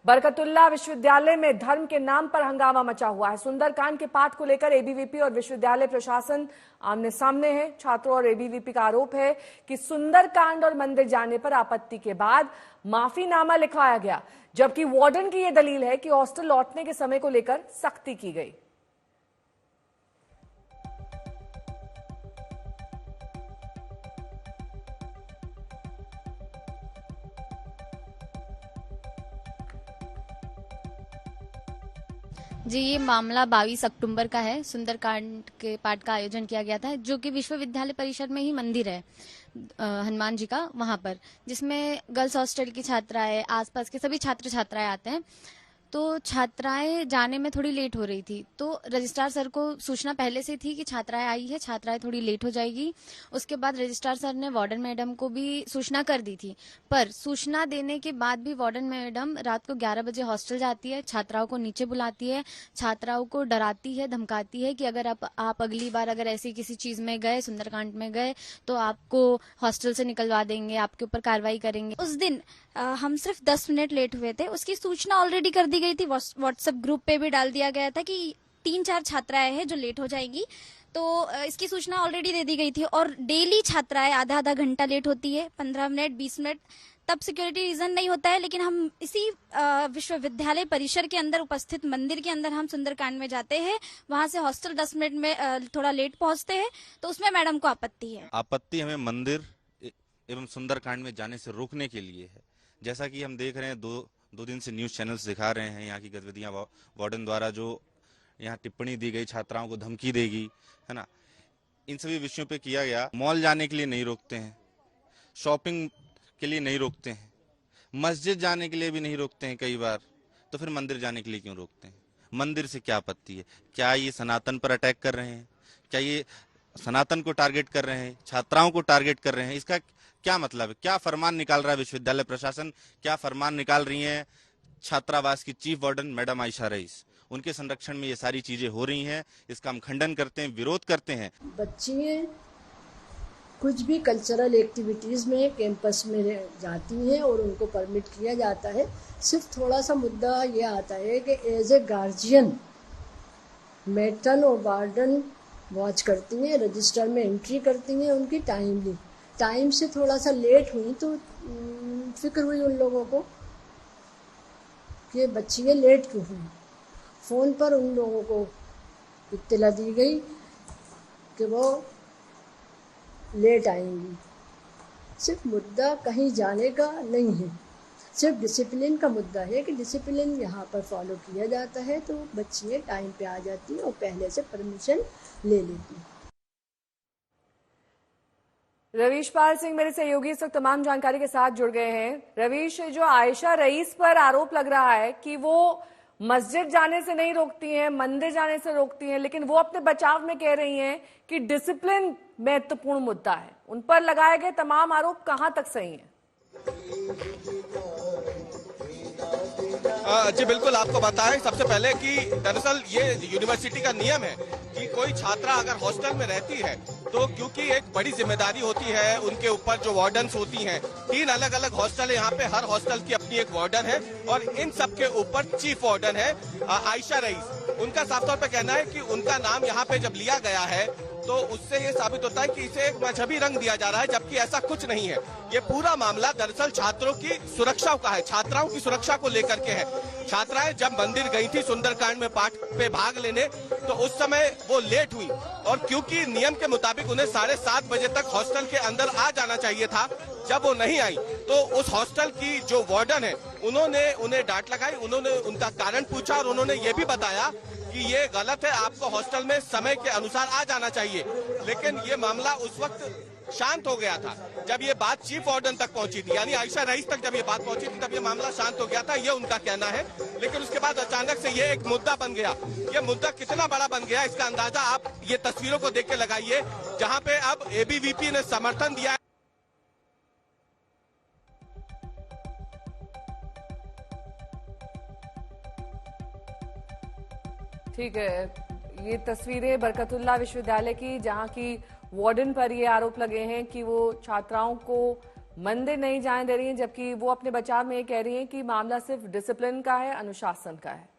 बरकतुल्लाह विश्वविद्यालय में धर्म के नाम पर हंगामा मचा हुआ है। सुंदरकांड के पाठ को लेकर एबीवीपी और विश्वविद्यालय प्रशासन आमने सामने है। छात्रों और एबीवीपी का आरोप है कि सुंदरकांड और मंदिर जाने पर आपत्ति के बाद माफीनामा लिखवाया गया, जबकि वार्डन की यह दलील है कि हॉस्टल लौटने के समय को लेकर सख्ती की गई। जी, ये मामला 22 अक्टूबर का है। सुंदरकांड के पाठ का आयोजन किया गया था, जो कि विश्वविद्यालय परिसर में ही मंदिर है हनुमान जी का, वहां पर, जिसमें गर्ल्स हॉस्टल की छात्राएं, आसपास के सभी छात्र छात्राएं आते हैं। तो छात्राएं जाने में थोड़ी लेट हो रही थी, तो रजिस्ट्रार सर को सूचना पहले से थी कि छात्राएं आई है, छात्राएं थोड़ी लेट हो जाएगी। उसके बाद रजिस्ट्रार सर ने वार्डन मैडम को भी सूचना कर दी थी, पर सूचना देने के बाद भी वार्डन मैडम रात को 11 बजे हॉस्टल जाती है, छात्राओं को नीचे बुलाती है, छात्राओं को डराती है, धमकाती है कि अगर आप अगली बार अगर ऐसी किसी चीज में गए, सुंदरकांड में गए, तो आपको हॉस्टल से निकलवा देंगे, आपके ऊपर कार्रवाई करेंगे। उस दिन हम सिर्फ 10 मिनट लेट हुए थे, उसकी सूचना ऑलरेडी कर दी गई थी। व्हाट्सएप ग्रुप पे भी डाल दिया गया था कि 3-4 छात्राएं हैं जो लेट हो जाएंगी, तो इसकी सूचना ऑलरेडी दे दी गई थी। और डेली छात्राएं आधा घंटा लेट होती है, 15 मिनट 20 मिनट, तब सिक्योरिटी रीजन नहीं होता है, लेकिन हम इसी विश्वविद्यालय परिसर के अंदर उपस्थित मंदिर के अंदर हम सुंदरकांड में जाते हैं, वहां से हॉस्टल 10 मिनट में थोड़ा लेट पहुंचते हैं, तो उसमें मैडम को आपत्ति है। आपत्ति हमें मंदिर एवं सुंदरकांड में जाने से रोकने के लिए है। जैसा कि हम देख रहे हैं, दो दिन से न्यूज चैनल्स दिखा रहे हैं यहाँ की गतिविधियां, वार्डन द्वारा जो यहाँ टिप्पणी दी गई, छात्राओं को धमकी देगी, है ना, इन सभी विषयों पे किया गया। मॉल जाने के लिए नहीं रोकते हैं, शॉपिंग के लिए नहीं रोकते हैं, मस्जिद जाने के लिए भी नहीं रोकते हैं कई बार, तो फिर मंदिर जाने के लिए क्यों रोकते हैं? मंदिर से क्या आपत्ति है? क्या ये सनातन पर अटैक कर रहे हैं? क्या ये सनातन को टारगेट कर रहे हैं, छात्राओं को टारगेट कर रहे हैं? इसका क्या मतलब है? क्या फरमान निकाल रहा है विश्वविद्यालय प्रशासन? क्या फरमान निकाल रही हैं छात्रावास की chief warden madam Ayesha rice? उनके संरक्षण में ये सारी चीजें हो रही हैं, इसका हम खंडन करते हैं, विरोध करते हैं। बच्चियां कुछ भी कल्चरल एक्टिविटीज में कैंपस में जाती हैं और उनको परमिट किया जाता है। सिर्फ थोड़ा सा मुद्दा ये आता है कि एज ए गार्जियन मेट्रन और वार्डन वॉच करती हैं, रजिस्टर में एंट्री करती हैं, उनकी टाइम से थोड़ा सा लेट हुई तो फिक्र हुई उन लोगों को कि बच्चियाँ लेट क्यों हुई। फ़ोन पर उन लोगों को इत्तला दी गई कि वो लेट आएंगी। सिर्फ मुद्दा कहीं जाने का नहीं है, सिर्फ डिसिप्लिन का मुद्दा है कि डिसिप्लिन यहाँ पर फॉलो किया जाता है, तो बच्चियाँ टाइम पे आ जाती हैं और पहले से परमिशन ले लेती। रवीश पाल सिंह मेरे सहयोगी इस वक्त तमाम जानकारी के साथ जुड़ गए हैं। रवीश, जो आयशा रईस पर आरोप लग रहा है कि वो मस्जिद जाने से नहीं रोकती हैं, मंदिर जाने से रोकती हैं, लेकिन वो अपने बचाव में कह रही हैं कि डिसिप्लिन महत्वपूर्ण मुद्दा है, उन पर लगाए गए तमाम आरोप कहां तक सही हैं? जी बिल्कुल, आपको बताएं सबसे पहले कि दरअसल ये यूनिवर्सिटी का नियम है कि कोई छात्रा अगर हॉस्टल में रहती है तो क्योंकि एक बड़ी जिम्मेदारी होती है उनके ऊपर, जो वार्डन्स होती हैं, 3 अलग अलग हॉस्टल है यहाँ पे, हर हॉस्टल की अपनी एक वार्डन है और इन सब के ऊपर चीफ वार्डन है आयशा रईस। उनका साफ तौर पे कहना है कि उनका नाम यहाँ पे जब लिया गया है तो उससे ये साबित होता है कि इसे एक मजहबी रंग दिया जा रहा है, जबकि ऐसा कुछ नहीं है। ये पूरा मामला दरअसल छात्रों की सुरक्षा का है, छात्राओं की सुरक्षा को लेकर के है। छात्राएं जब मंदिर गई थी सुंदरकांड में पाठ पे भाग लेने, तो उस समय वो लेट हुई और क्योंकि नियम के मुताबिक उन्हें 7:30 बजे तक हॉस्टल के अंदर आ जाना चाहिए था, जब वो नहीं आई तो उस हॉस्टल की जो वार्डन है उन्होंने उन्हें डांट लगाई, उन्होंने उनका कारण पूछा और उन्होंने ये भी बताया कि ये गलत है, आपको हॉस्टल में समय के अनुसार आ जाना चाहिए। लेकिन ये मामला उस वक्त शांत हो गया था जब ये बात चीफ वार्डन तक पहुंची थी, यानी आयशा रईस तक जब ये बात पहुंची थी तब ये मामला शांत हो गया था, ये उनका कहना है। लेकिन उसके बाद अचानक से ये एक मुद्दा बन गया। ये मुद्दा कितना बड़ा बन गया इसका अंदाजा आप ये तस्वीरों को देख के लगाइए, जहाँ पे अब एबीवीपी ने समर्थन दिया है। ठीक है, ये तस्वीरें बरकतुल्लाह विश्वविद्यालय की, जहां की वार्डन पर ये आरोप लगे हैं कि वो छात्राओं को मंदिर नहीं जाने दे रही हैं, जबकि वो अपने बचाव में ये कह रही हैं कि मामला सिर्फ डिसिप्लिन का है, अनुशासन का है।